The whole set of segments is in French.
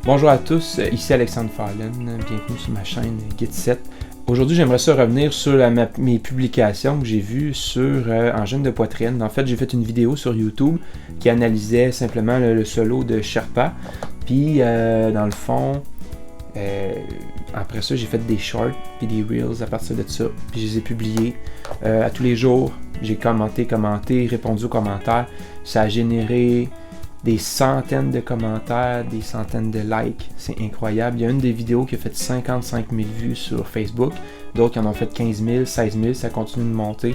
Bonjour à tous, ici Alexandre Fallen, bienvenue sur ma chaîne Git7. Aujourd'hui, j'aimerais revenir sur mes publications que j'ai vues sur Engine de poitrine. En fait, j'ai fait une vidéo sur YouTube qui analysait simplement le solo de Sherpa. Puis, dans le fond, après ça, j'ai fait des shorts et des reels à partir de ça. Puis, je les ai publiés à tous les jours. J'ai commenté, répondu aux commentaires. Ça a généré des centaines de commentaires, des centaines de likes. C'est incroyable. Il y a une des vidéos qui a fait 55 000 vues sur Facebook. D'autres qui en ont fait 15 000, 16 000. Ça continue de monter.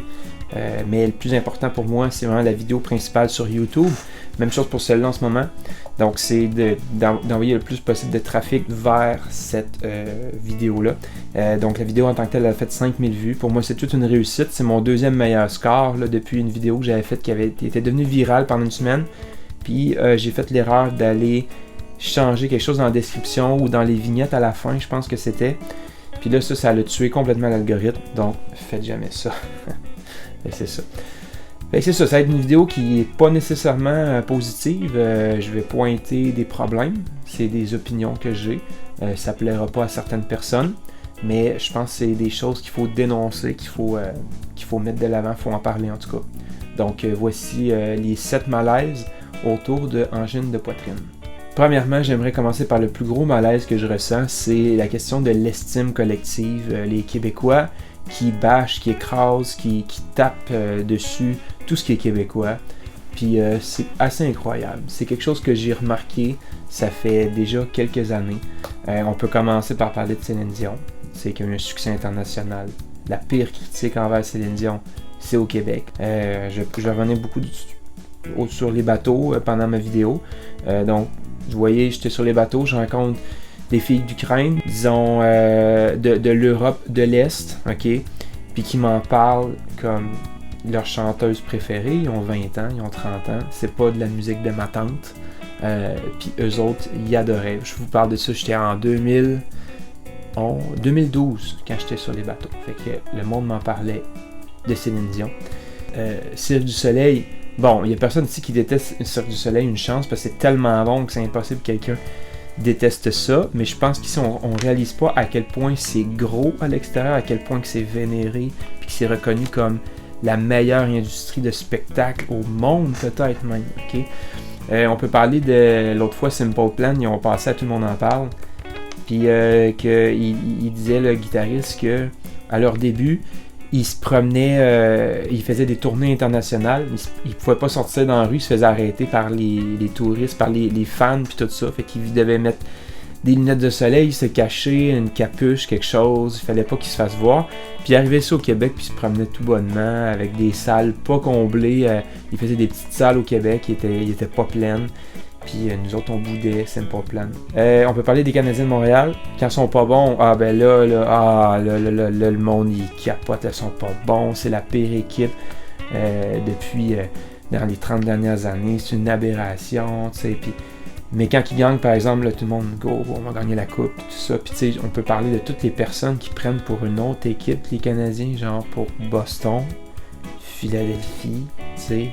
Mais le plus important pour moi, c'est vraiment la vidéo principale sur YouTube. Même chose pour celle-là en ce moment. Donc, c'est d'envoyer le plus possible de trafic vers cette vidéo-là. Donc, la vidéo en tant que telle, elle a fait 5 000 vues. Pour moi, c'est toute une réussite. C'est mon deuxième meilleur score là, depuis une vidéo que j'avais faite qui était devenue virale pendant une semaine. Puis j'ai fait l'erreur d'aller changer quelque chose dans la description ou dans les vignettes à la fin, je pense que c'était. Puis là, ça l'a tué complètement l'algorithme. Donc, faites jamais ça. C'est ça. Ça va être une vidéo qui n'est pas nécessairement positive. Je vais pointer des problèmes. C'est des opinions que j'ai. Ça ne plaira pas à certaines personnes. Mais je pense que c'est des choses qu'il faut dénoncer, qu'il faut mettre de l'avant, qu'il faut en parler en tout cas. Donc, voici les 7 malaises autour de Engine de poitrine. Premièrement, j'aimerais commencer par le plus gros malaise que je ressens, c'est la question de l'estime collective. Les Québécois qui bâchent, qui écrasent, qui tapent dessus tout ce qui est québécois. Puis c'est assez incroyable. C'est quelque chose que j'ai remarqué, ça fait déjà quelques années. On peut commencer par parler de Céline Dion. C'est qu'il y a eu un succès international. La pire critique envers Céline Dion, c'est au Québec. Je revenais beaucoup sur les bateaux pendant ma vidéo. Donc, vous voyez, j'étais sur les bateaux, je rencontre des filles d'Ukraine, disons de l'Europe de l'Est, ok, puis qui m'en parlent comme leur chanteuse préférée. Ils ont 20 ans, ils ont 30 ans, c'est pas de la musique de ma tante. Puis eux autres, ils adoraient. Je vous parle de ça, j'étais en 2012 quand j'étais sur les bateaux. Fait que le monde m'en parlait de Céline Dion. Cirque du Soleil. Bon, il n'y a personne ici qui déteste Cirque du Soleil, une chance, parce que c'est tellement bon que c'est impossible que quelqu'un déteste ça. Mais je pense qu'ici, on ne réalise pas à quel point c'est gros à l'extérieur, à quel point que c'est vénéré, puis que c'est reconnu comme la meilleure industrie de spectacle au monde, peut-être même. Okay? On peut parler de l'autre fois, Simple Plan, ils ont passé à Tout le monde en parle. Puis il disait, le guitariste, que à leur début, il se promenait, il faisait des tournées internationales, il pouvait pas sortir dans la rue, il se faisait arrêter par les touristes, par les fans puis tout ça, fait qu'il devait mettre des lunettes de soleil, se cacher, une capuche, quelque chose, il fallait pas qu'il se fasse voir. Puis il arrivait ça au Québec, puis il se promenait tout bonnement avec des salles pas comblées, il faisait des petites salles au Québec, qui étaient pas pleines. Puis nous autres, on boudait, Simple Plan. On peut parler des Canadiens de Montréal. Quand ils sont pas bons, le monde, il capote, ils sont pas bons. C'est la pire équipe depuis dans les 30 dernières années. C'est une aberration, tu sais. Mais quand ils gagnent, par exemple, là, tout le monde, go, on va gagner la coupe, tout ça. Puis tu sais, on peut parler de toutes les personnes qui prennent pour une autre équipe, les Canadiens, genre pour Boston, Philadelphie, tu sais.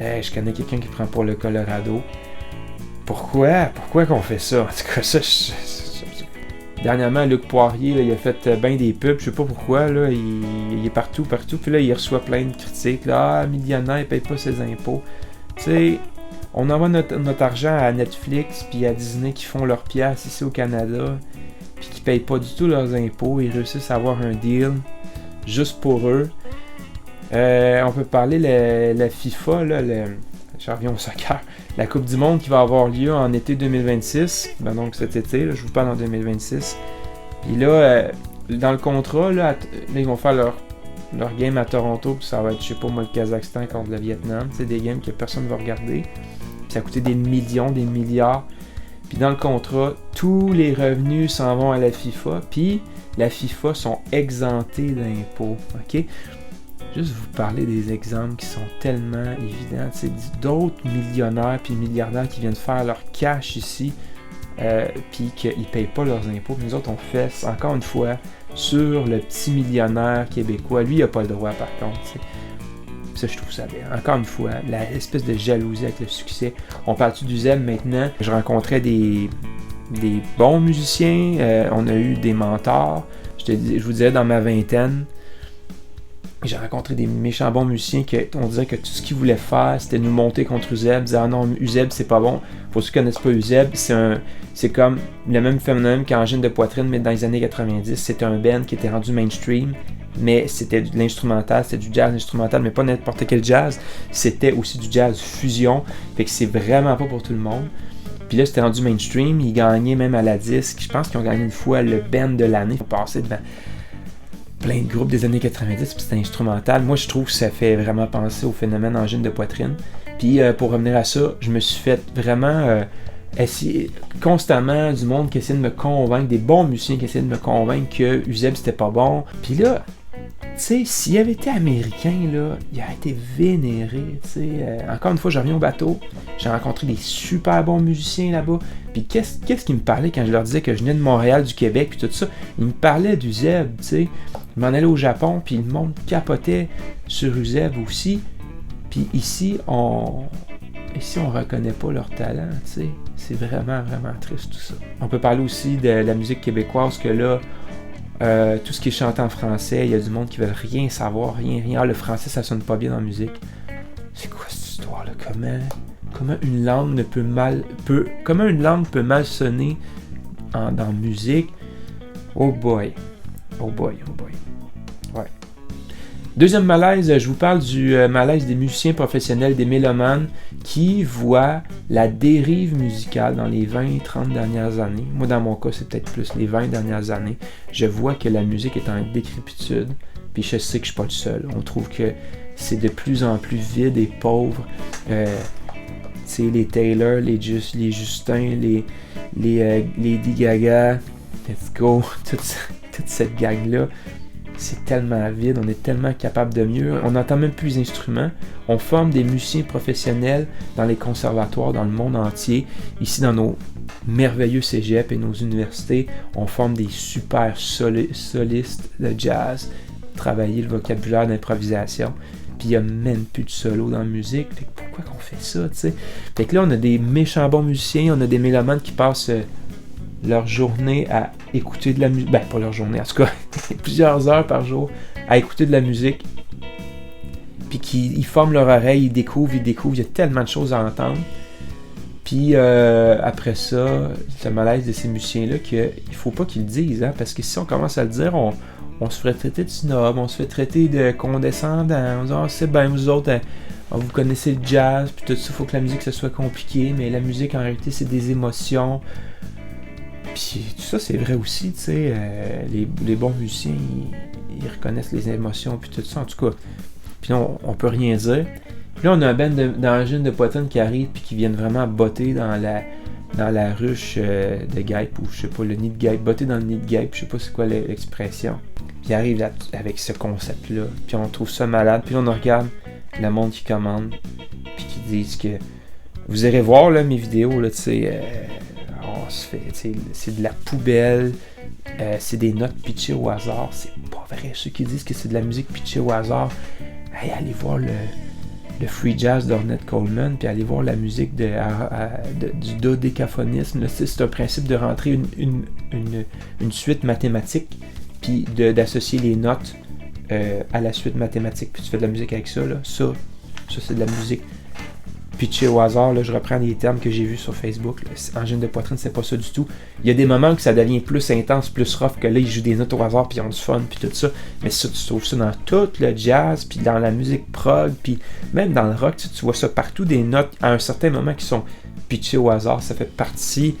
Je connais quelqu'un qui prend pour le Colorado. Pourquoi qu'on fait ça? En tout cas, ça, dernièrement, Luc Poirier, là, il a fait bien des pubs, je sais pas pourquoi, là, il est partout, puis là, il reçoit plein de critiques, là, millionnaire, il paye pas ses impôts. Tu sais, on envoie notre argent à Netflix, puis à Disney qui font leurs piastres ici au Canada, puis qui payent pas du tout leurs impôts, ils réussissent à avoir un deal juste pour eux. On peut parler la FIFA, là, je reviens au soccer. La Coupe du Monde qui va avoir lieu en été 2026. Ben donc cet été, là, je vous parle en 2026. Puis là, dans le contrat, là, ils vont faire leur game à Toronto. Puis ça va être, je sais pas moi, le Kazakhstan contre le Vietnam. C'est des games que personne ne va regarder. Puis ça a coûté des millions, des milliards. Puis dans le contrat, tous les revenus s'en vont à la FIFA. Puis la FIFA sont exemptés d'impôts. OK? Juste vous parler des exemples qui sont tellement évidents. C'est d'autres millionnaires puis milliardaires qui viennent faire leur cash ici puis qu'ils ne payent pas leurs impôts. Puis nous autres, on fait, encore une fois, sur le petit millionnaire québécois. Lui, il n'a pas le droit, par contre. T'sais. Ça, je trouve ça bien. Encore une fois, la espèce de jalousie avec le succès. On parle-tu du zèle maintenant? Je rencontrais des des bons musiciens, on a eu des mentors. Je vous disais, dans ma vingtaine, j'ai rencontré des méchants bons musiciens on dirait que tout ce qu'ils voulaient faire, c'était nous monter contre Uzeb, dire ah non, Uzeb c'est pas bon. Pour ceux qui connaissent pas Uzeb, c'est comme le même phénomène qu'Angine de Poitrine, mais dans les années 90. C'était un band qui était rendu mainstream, mais c'était de l'instrumental, c'était du jazz instrumental, mais pas n'importe quel jazz. C'était aussi du jazz fusion, fait que c'est vraiment pas pour tout le monde. Puis là, c'était rendu mainstream, ils gagnaient même à la disque. Je pense qu'ils ont gagné une fois le band de l'année. Ils ont passé devant plein de groupes des années 90, puis c'était instrumental. Moi, je trouve que ça fait vraiment penser au phénomène Angine de Poitrine. Puis pour revenir à ça, je me suis fait vraiment essayer constamment du monde qui essayait de me convaincre, des bons musiciens qui essayaient de me convaincre que Uzeb c'était pas bon. Puis là, tu sais, s'il avait été américain, là, il aurait été vénéré, tu sais. Encore une fois, je reviens au bateau, j'ai rencontré des super bons musiciens là-bas. Puis qu'est-ce qu'ils me parlaient quand je leur disais que je venais de Montréal, du Québec, puis tout ça? Ils me parlaient d'Uzeb, tu sais. Ils m'en allaient au Japon, puis le monde capotait sur Uzeb aussi. Puis ici, on reconnaît pas leur talent, tu sais. C'est vraiment, vraiment triste tout ça. On peut parler aussi de la musique québécoise, que là, tout ce qui est chanté en français, il y a du monde qui veut rien savoir, rien. Ah, le français, ça sonne pas bien dans la musique. C'est quoi cette histoire-là? Comment une langue peut mal sonner dans la musique? Oh boy. Ouais. Deuxième malaise, je vous parle du malaise des musiciens professionnels, des mélomanes qui voient la dérive musicale dans les 20-30 dernières années. Moi, dans mon cas, c'est peut-être plus les 20 dernières années. Je vois que la musique est en décrépitude, puis je sais que je suis pas le seul. On trouve que c'est de plus en plus vide et pauvre. Tu sais, les Taylor, les Justin, les Lady Gaga, let's go, toute cette gang-là. C'est tellement vide, on est tellement capable de mieux. On n'entend même plus les instruments. On forme des musiciens professionnels dans les conservatoires, dans le monde entier. Ici, dans nos merveilleux cégeps et nos universités, on forme des super solistes de jazz, travailler le vocabulaire d'improvisation. Puis il n'y a même plus de solo dans la musique. Fait que pourquoi qu'on fait ça, tu sais? Fait que là, on a des méchants bons musiciens, on a des mélomanes qui passent leur journée à écouter de la musique. Ben, pas leur journée, en tout cas, plusieurs heures par jour à écouter de la musique. Puis ils forment leur oreille, ils découvrent, il y a tellement de choses à entendre. Puis après ça, le malaise de ces musiciens-là, qu'il faut pas qu'ils le disent, hein, parce que si on commence à le dire, on se ferait traiter de snob, on se fait traiter de condescendant, on dit « Ah, c'est bien, vous autres, vous connaissez le jazz, puis tout ça, il faut que la musique, ça soit compliqué, mais la musique, en réalité, c'est des émotions. » Puis tout ça, c'est vrai aussi, tu sais, les bons musiciens, ils reconnaissent les émotions, puis tout ça, en tout cas. Puis là, on peut rien dire. Puis là, on a un band d'Angine de Poitrine qui arrive, puis qui viennent vraiment botter dans la ruche de guêpe, ou je sais pas, le nid de guêpe, botter dans le nid de guêpe, je sais pas c'est quoi l'expression. Puis ils arrivent là, avec ce concept-là, puis on trouve ça malade, puis là, on regarde le monde qui commande, puis qui disent que... Vous irez voir, là, mes vidéos, là, tu sais... c'est de la poubelle, c'est des notes pitchées au hasard, c'est pas vrai. Ceux qui disent que c'est de la musique pitchée au hasard, hey, allez voir le free jazz d'Ornette Coleman, puis allez voir la musique du dodécaphonisme. Là, c'est un principe de rentrer une suite mathématique, puis d'associer les notes à la suite mathématique, puis tu fais de la musique avec ça. Là. Ça c'est de la musique pitché au hasard, là, je reprends les termes que j'ai vus sur Facebook. Là. Angine de Poitrine, c'est pas ça du tout. Il y a des moments où ça devient plus intense, plus rough, que là, ils jouent des notes au hasard, puis ils ont du fun, puis tout ça. Mais ça, tu trouves ça dans tout le jazz, puis dans la musique prog, puis même dans le rock, tu vois ça partout, des notes à un certain moment qui sont pitchées au hasard. Ça fait partie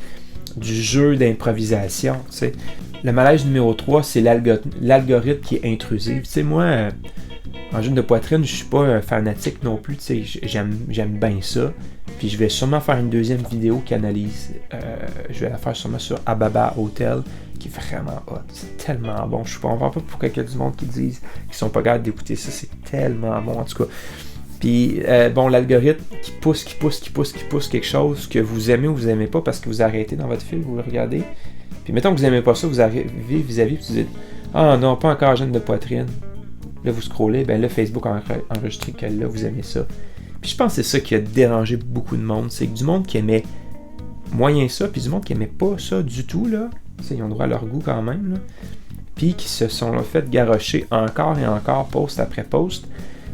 du jeu d'improvisation, tu sais. Le malaise numéro 3, c'est l'algorithme qui est intrusif. Tu sais, moi... Angine de Poitrine, je suis pas un fanatique non plus, tu sais, j'aime bien ça. Puis je vais sûrement faire une deuxième vidéo qui analyse. Je vais la faire sûrement sur Ababa Hotel, qui est vraiment hot. C'est tellement bon. Je comprends pas pourquoi il y a du monde qui disent qu'ils sont pas capables d'écouter ça. C'est tellement bon, en tout cas. Puis, bon, l'algorithme qui pousse quelque chose que vous aimez ou vous aimez pas parce que vous arrêtez dans votre fil, vous le regardez. Puis mettons que vous aimez pas ça, vous arrivez vis-à-vis, puis vous dites « Ah non, pas encore Angine de Poitrine ». Là, vous scrollez, ben là, Facebook a enregistré que là, vous aimez ça. Puis je pense que c'est ça qui a dérangé beaucoup de monde. C'est que du monde qui aimait moyen ça, puis du monde qui aimait pas ça du tout, là. Ils ont droit à leur goût quand même, là. Puis qui se sont là, fait garrocher encore et encore, post après post.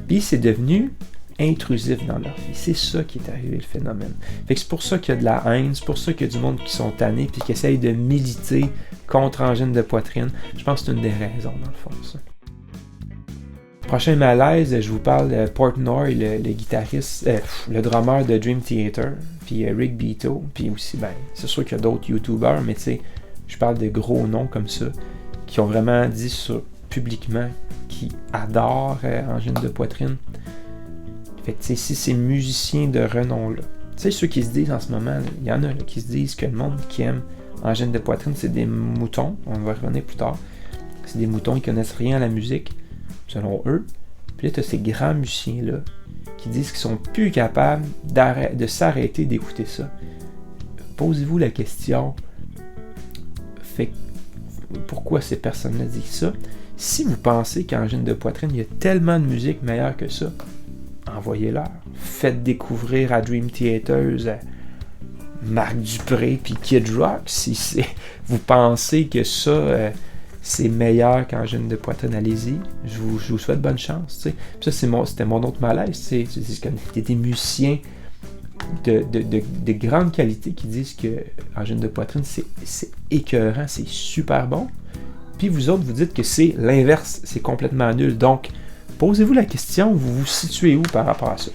Puis c'est devenu intrusif dans leur vie. C'est ça qui est arrivé, le phénomène. Fait que c'est pour ça qu'il y a de la haine, c'est pour ça qu'il y a du monde qui sont tannés, puis qui essayent de militer contre angine de poitrine. Je pense que c'est une des raisons, dans le fond, ça. Prochain malaise, je vous parle de Portnoy, le guitariste, le drummer de Dream Theater, puis Rick Beato, puis aussi, c'est sûr qu'il y a d'autres YouTubers, mais tu sais, je parle de gros noms comme ça, qui ont vraiment dit publiquement qu'ils adorent angine de poitrine. Fait que tu sais, si ces musiciens de renom-là, tu sais, ceux qui se disent en ce moment, il y en a là, qui se disent que le monde qui aime angine de poitrine, c'est des moutons, on va revenir plus tard, c'est des moutons, ils connaissent rien à la musique, selon eux. Puis là, tu as ces grands musiciens-là qui disent qu'ils sont plus capables de s'arrêter d'écouter ça. Posez-vous la question, fait pourquoi ces personnes-là disent ça? Si vous pensez qu'angine de poitrine, il y a tellement de musique meilleure que ça, envoyez-leur. Faites découvrir à Dream Theaters, à Marc Dupré puis Kid Rock, si vous pensez que ça... c'est meilleur qu'angine de poitrine, allez-y. Je vous souhaite bonne chance. T'sais. Puis ça, c'était mon autre malaise. C'est des musiciens de grande qualité qui disent que angine de poitrine, c'est écœurant, c'est super bon. Puis vous autres, vous dites que c'est l'inverse, c'est complètement nul. Donc, posez-vous la question, vous vous situez où par rapport à ça?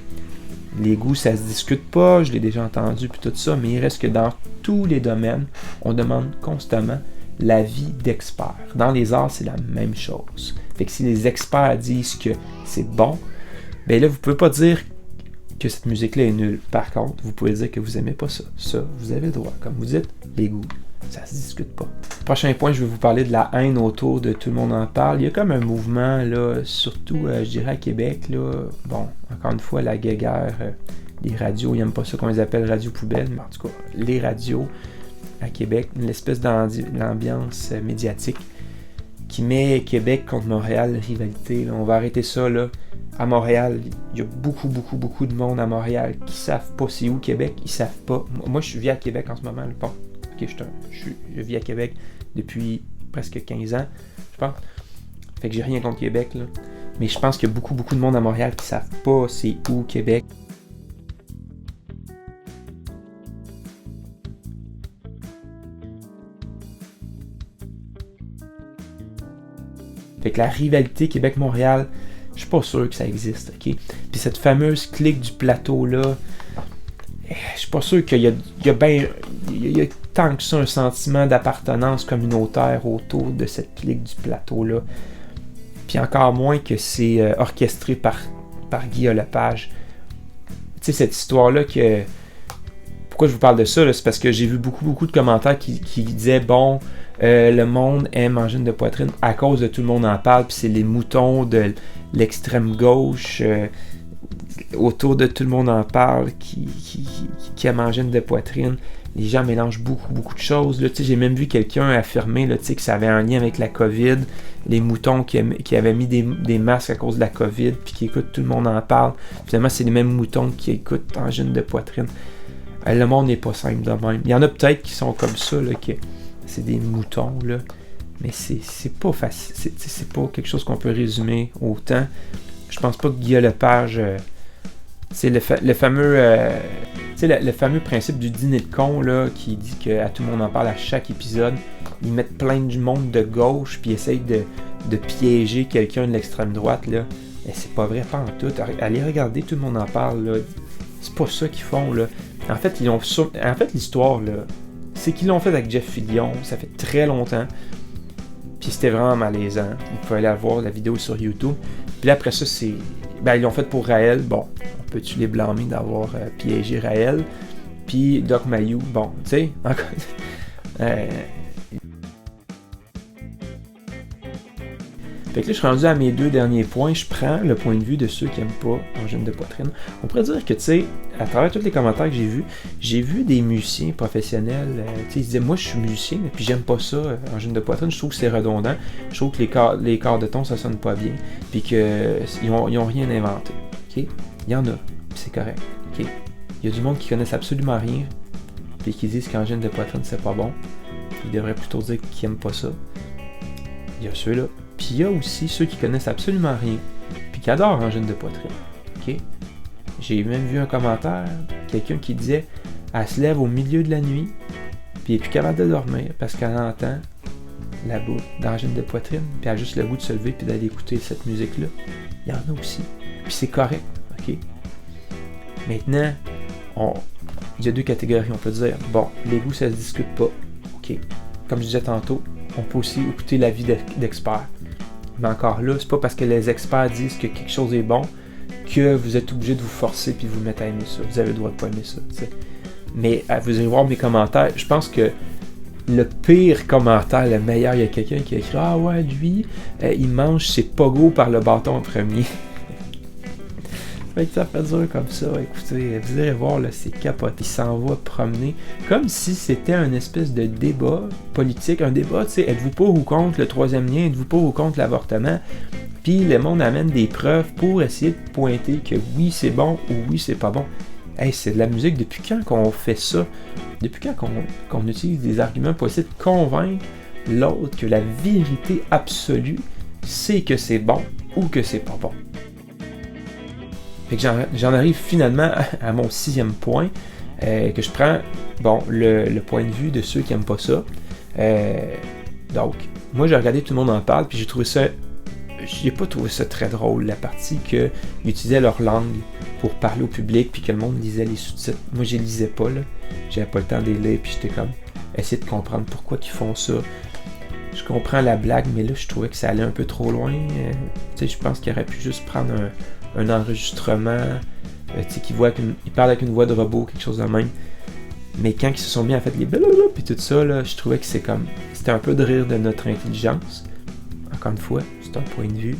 Les goûts, ça se discute pas, je l'ai déjà entendu, puis tout ça, mais il reste que dans tous les domaines, on demande constamment l'avis d'experts. Dans les arts, c'est la même chose. Fait que si les experts disent que c'est bon, ben là, vous pouvez pas dire que cette musique-là est nulle. Par contre, vous pouvez dire que vous aimez pas ça. Ça, vous avez le droit. Comme vous dites, les goûts, ça se discute pas. Prochain point, je vais vous parler de la haine autour de Tout le monde en parle. Il y a comme un mouvement, là, surtout, je dirais, à Québec, là. Bon, encore une fois, la guéguerre, les radios, ils n'aiment pas ça qu'on les appelle radio poubelle, mais en tout cas, les radios à Québec, une espèce d'ambiance médiatique qui met Québec contre Montréal, rivalité. Là. On va arrêter ça, là. À Montréal, il y a beaucoup de monde à Montréal qui savent pas c'est où Québec, ils savent pas. Moi, je vis à Québec en ce moment, bon, ok, je vis à Québec depuis presque 15 ans, je pense. Fait que j'ai rien contre Québec, là. Mais je pense qu'il y a beaucoup de monde à Montréal qui savent pas c'est où Québec. Fait que la rivalité Québec-Montréal, je suis pas sûr que ça existe, ok? Puis cette fameuse clique du plateau-là, je suis pas sûr qu'il y a tant que ça un sentiment d'appartenance communautaire autour de cette clique du plateau-là. Puis encore moins que c'est orchestré par Guy Lepage. Tu sais, cette histoire-là que... Pourquoi je vous parle de ça, là, c'est parce que j'ai vu beaucoup de commentaires qui disaient, bon... le monde aime angine de poitrine à cause de Tout le monde en parle, puis c'est les moutons de l'extrême gauche autour de Tout le monde en parle qui aiment angine de poitrine. Les gens mélangent beaucoup de choses. Là, j'ai même vu quelqu'un affirmer là, que ça avait un lien avec la COVID, les moutons qui avaient mis des masques à cause de la COVID, puis qui écoutent Tout le monde en parle. Finalement, c'est les mêmes moutons qui écoutent angine de poitrine. Le monde n'est pas simple de même. Il y en a peut-être qui sont comme ça, là, c'est des moutons, là. Mais c'est pas facile. C'est pas quelque chose qu'on peut résumer autant. Je pense pas que Guy Lepage... c'est le fameux... le fameux principe du dîner de con, là, qui dit qu'à Tout le monde en parle à chaque épisode. Ils mettent plein de monde de gauche, puis essayent de piéger quelqu'un de l'extrême droite, là. Et c'est pas vrai, pas en tout. Allez regarder, Tout le monde en parle, là. C'est pas ça qu'ils font, là. En fait, l'histoire, là, c'est qu'ils l'ont fait avec Jeff Fillion, ça fait très longtemps, puis c'était vraiment malaisant. Vous pouvez aller voir la vidéo sur YouTube. Puis là, après ça, ils l'ont fait pour Raël. Bon, on peut-tu les blâmer d'avoir piégé Raël? Puis Doc Mayou, bon, tu sais, encore... Fait que là, je suis rendu à mes deux derniers points. Je prends le point de vue de ceux qui n'aiment pas angine de poitrine. On pourrait dire que, tu sais, à travers tous les commentaires que j'ai vu des musiciens professionnels, tu sais, ils disaient, moi, je suis musicien, puis j'aime pas ça, angine de poitrine. Je trouve que c'est redondant. Je trouve que les quarts de ton, ça sonne pas bien. Puis qu'ils ont rien inventé. OK? Il y en a, puis c'est correct. OK? Il y a du monde qui connaissent absolument rien. puis qui disent qu'angine de poitrine c'est pas bon. Ils devraient plutôt dire qu'ils aiment pas ça. Il y a ceux-là. Puis il y a aussi ceux qui connaissent absolument rien, puis qui adorent angine de poitrine. Ok? J'ai même vu un commentaire, quelqu'un qui disait elle se lève au milieu de la nuit, puis elle est plus capable de dormir parce qu'elle entend la boule d'angine de poitrine, puis elle a juste le goût de se lever puis d'aller écouter cette musique-là. Il y en a aussi. Puis c'est correct. Ok? Maintenant, il y a deux catégories, on peut dire. Bon, les goûts, ça se discute pas. Ok. Comme je disais tantôt, on peut aussi écouter l'avis d'experts. Mais encore là, c'est pas parce que les experts disent que quelque chose est bon que vous êtes obligé de vous forcer puis de vous mettre à aimer ça. Vous avez le droit de pas aimer ça, t'sais. Mais vous allez voir mes commentaires. Je pense que le pire commentaire, le meilleur, il y a quelqu'un qui a écrit « Ah ouais, lui, il mange ses pogos par le bâton en premier. » Fait que ça fait dur comme ça. Écoutez, vous allez voir, là, c'est capoté. Il s'en va promener comme si c'était un espèce de débat politique. Un débat, tu sais, êtes-vous pour ou contre le troisième lien? Êtes-vous pour ou contre l'avortement? Puis le monde amène des preuves pour essayer de pointer que oui, c'est bon ou oui, c'est pas bon. Hey, c'est de la musique. Depuis quand qu'on fait ça? Depuis quand qu'on utilise des arguments pour essayer de convaincre l'autre que la vérité absolue, c'est que c'est bon ou que c'est pas bon? Fait que j'en arrive finalement à mon 6e point, que je prends, bon, le point de vue de ceux qui n'aiment pas ça. Donc, moi j'ai regardé Tout le monde en parle, puis j'ai pas trouvé ça très drôle, la partie qu'ils utilisaient leur langue pour parler au public, puis que le monde lisait les sous-titres. Moi je les lisais pas, là. J'avais pas le temps de les lire, puis j'étais comme, essayer de comprendre pourquoi ils font ça. Je comprends la blague, mais là je trouvais que ça allait un peu trop loin. Tu sais, je pense qu'il aurait pu juste prendre un enregistrement, tu sais, qu'il parle avec une voix de robot, quelque chose de même. Mais quand ils se sont mis à faire les blablabla puis tout ça, là, je trouvais que c'était un peu de rire de notre intelligence. Encore une fois, c'est un point de vue.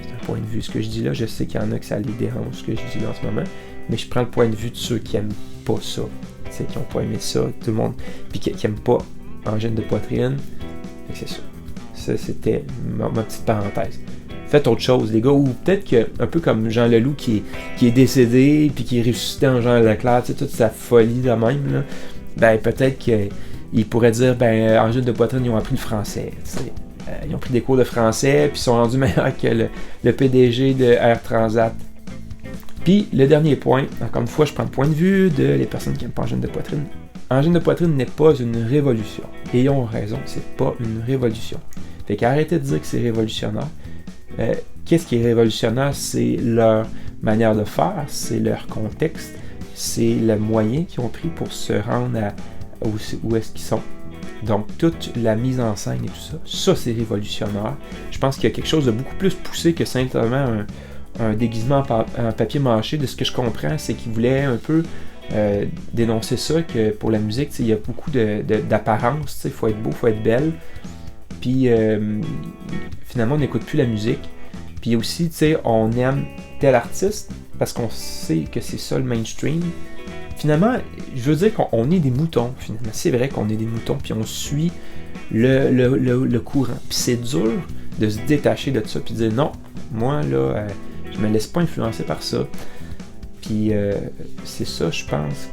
C'est un point de vue. Ce que je dis là, je sais qu'il y en a que ça les dérange, ce que je dis là en ce moment. Mais je prends le point de vue de ceux qui aiment pas ça. Tu sais, qui n'ont pas aimé ça, tout le monde. Puis qui aiment pas angine de poitrine. Et c'est ça. Ça, c'était ma petite parenthèse. Faites autre chose, les gars, ou peut-être que, un peu comme Jean Leloup qui est décédé, puis qui est ressuscité en Jean Leclerc, tu sais, toute sa folie de même, là, ben peut-être qu'il pourrait dire, ben, angine de poitrine, ils ont appris le français, tu sais. Ils ont pris des cours de français, puis ils sont rendus meilleurs que le PDG de Air Transat. Puis, le dernier point, encore une fois, je prends le point de vue de les personnes qui n'aiment pas angine de poitrine. Angine de poitrine n'est pas une révolution. Et ils ont raison, c'est pas une révolution. Fait qu'arrêtez de dire que c'est révolutionnaire. Qu'est-ce qui est révolutionnaire? C'est leur manière de faire, c'est leur contexte, c'est le moyen qu'ils ont pris pour se rendre où est-ce qu'ils sont. Donc, toute la mise en scène et tout ça c'est révolutionnaire. Je pense qu'il y a quelque chose de beaucoup plus poussé que simplement un déguisement en papier mâché. De ce que je comprends, c'est qu'ils voulaient un peu dénoncer ça, que pour la musique, il y a beaucoup d'apparence, il faut être beau, il faut être belle. Puis finalement, on n'écoute plus la musique. Puis aussi, tu sais, on aime tel artiste parce qu'on sait que c'est ça le mainstream. Finalement, je veux dire qu'on est des moutons, finalement. C'est vrai qu'on est des moutons, puis on suit le courant. Puis c'est dur de se détacher de ça, puis de dire non, moi, là, je me laisse pas influencer par ça. Puis c'est ça, je pense,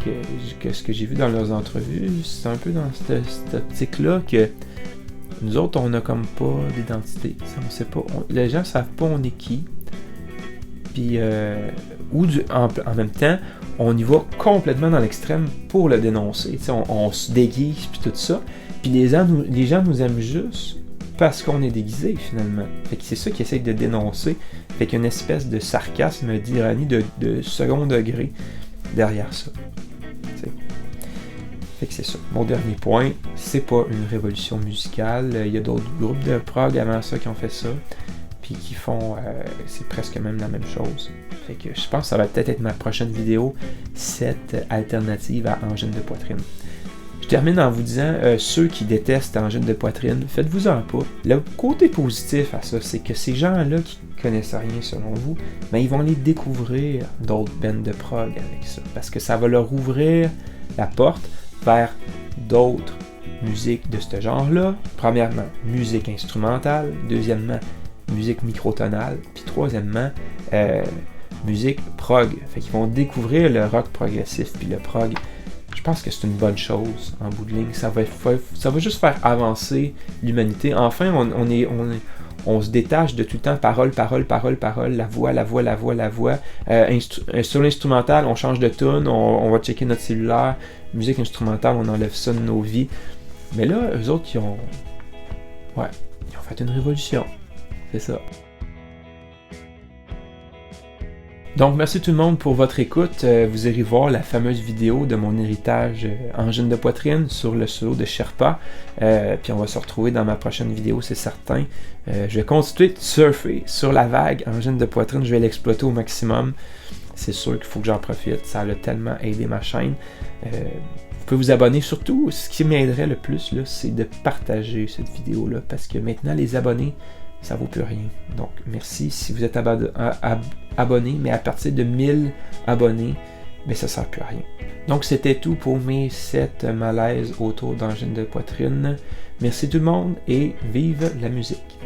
que ce que j'ai vu dans leurs entrevues, c'est un peu dans cette optique-là que nous autres, on n'a comme pas d'identité. On sait pas. Les gens savent pas on est qui. Puis, en même temps, on y va complètement dans l'extrême pour le dénoncer. On se déguise, puis tout ça. Puis les gens nous aiment juste parce qu'on est déguisé, finalement. Fait que c'est ça qu'ils essayent de dénoncer. Fait qu'il y a une espèce de sarcasme, d'ironie de second degré derrière ça. T'sais. Fait que c'est ça. Mon dernier point, c'est pas une révolution musicale. Il y a d'autres groupes de prog avant ça qui ont fait ça. Puis qui font, c'est presque même la même chose. Fait que je pense que ça va peut-être être ma prochaine vidéo, cette alternative à angine de poitrine. Je termine en vous disant, ceux qui détestent angine de poitrine, faites-vous-en pas. Le côté positif à ça, c'est que ces gens-là qui connaissent rien selon vous, ben ils vont aller découvrir d'autres bands de prog avec ça. Parce que ça va leur ouvrir la porte vers d'autres musiques de ce genre-là. Premièrement, musique instrumentale. Deuxièmement, musique microtonale. Puis troisièmement, musique prog. Fait qu'ils vont découvrir le rock progressif puis le prog je pense que c'est une bonne chose en bout de ligne. Ça va juste faire avancer l'humanité. Enfin, on se détache de tout le temps parole, la voix. Sur l'instrumental, on change de tune, on va checker notre cellulaire. Musique instrumentale, on enlève ça de nos vies. Mais là, eux autres, ils ont fait une révolution. C'est ça. Donc, merci tout le monde pour votre écoute. Vous irez voir la fameuse vidéo de mon héritage angine de poitrine sur le solo de Sherpa. Puis on va se retrouver dans ma prochaine vidéo, c'est certain. Je vais continuer de surfer sur la vague angine de poitrine. Je vais l'exploiter au maximum. C'est sûr qu'il faut que j'en profite. Ça a tellement aidé ma chaîne. Vous pouvez vous abonner. Surtout, ce qui m'aiderait le plus, là, c'est de partager cette vidéo-là. Parce que maintenant, les abonnés, ça vaut plus rien. Donc, merci si vous êtes abonné, mais à partir de 1000 abonnés, mais ça ne sert plus à rien. Donc, c'était tout pour mes 7 malaises autour d'angine de poitrine. Merci tout le monde et vive la musique!